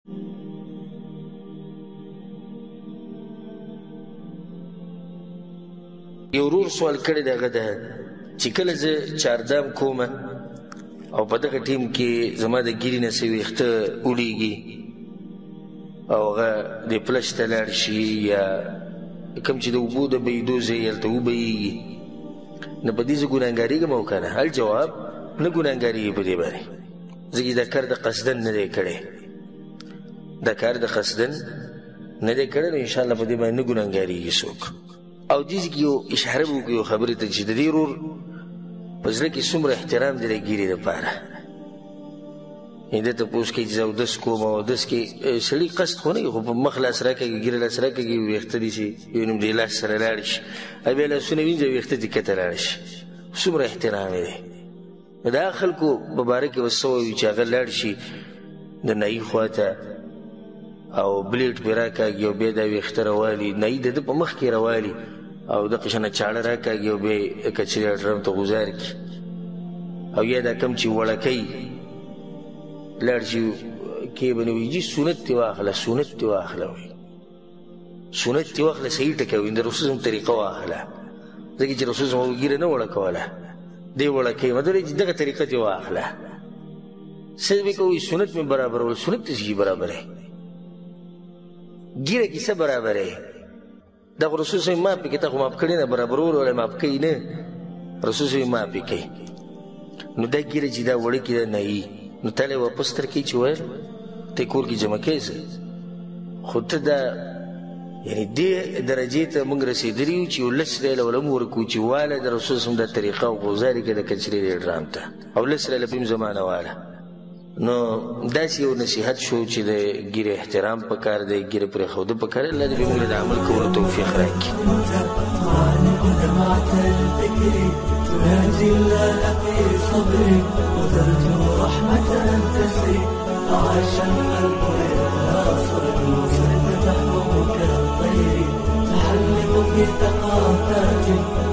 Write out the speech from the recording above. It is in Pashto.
یو ورور سوال کړی دی هغه ده چې کله زه چاردام کوم او په دغه ټیم کې زما د ګیري نه څه ویښته وړېږي او هغه د پلش ته لاړ شي یا کوم چې د اوبو د بهېدو ځای یې هلته وبهېږي نو په دې زه ګناهګارېږم او که نه؟ الجواب نه ګناهګارېږي په دې باندې ځکه دا کار د قصدن نه دی کړی دا کار د قصدن نه دی کړی نو انشاءالله په دې باندې نه ګناهګارېږي څوک او دې کې یو اشاره به وکړو یو خبرې ته چې د دې ورور په زړه کې څومره احترام دی د ګیرې دپاره ده تپوس کوي چې زه اودس کوم او اودس کې سړي قصد خو نه وي خو په مخ لاس راکږي ګیره لاس راکږي ویښته دي چې یو نیم دې لاس سره لاړ شي او بیا لاسونه وینځي ویښته دې کته لاړ شي څومره احترام یې دی د هغه خلکو په باره کې به څه وایو چې هغه لاړ شي د نایي خوا ته او بلیډ پرې راکاږي او بیا دا ویښته راوالي نایي د ده په مخ کې راوالي او دغه شانه چاړه راکاږي او بیا یې کچرې ډرم ته غوزار کړي او یا دا کم چې وړکۍ لاړ شي کې به نه وي جي سنت دې واخله سنت دې واخله وایي سنت دې واخله صحیح ټکی وایي د رسول صلی طریقه واخله ځکه چې رسول صلی ګیره نه وړه کوله دې وړکۍ مطلب چې دغه طریقه دې واخله څه به کوي سنت مې برابرول سنت ته څه برابر دی ګیره کې څه برابر دی دا خو رسول صلی ماف پکې تا خو ماف کړی نه برابرول ولا ماف کوي نه رسول صلی ماف پې کوي نو دا ګیره چې دا وړکې ده نایي نو تاله واپس تر کې چې ویل ته کور کې جمع کوې څه خو ته دا یعنې دې درجې ته موږ رسېدلي یو چې یو لس ریاله وله مو ورکوو چې واله د رسول صلی دا طریقه او غوزارې کوي د کچرې د ډرام ته او لس ریاله په زمانه واله نو داسې یو نصیحت شو چې د ګیرې احترام پکار دی ګیرې پرېښوده پکار الله دې موږ له د عمل کولو توفیق راکړي تناجي الله في صبري وترجو رحمة تسري عاش القلب للناصر وصرت تحوم كالطير تحلق في ثقافات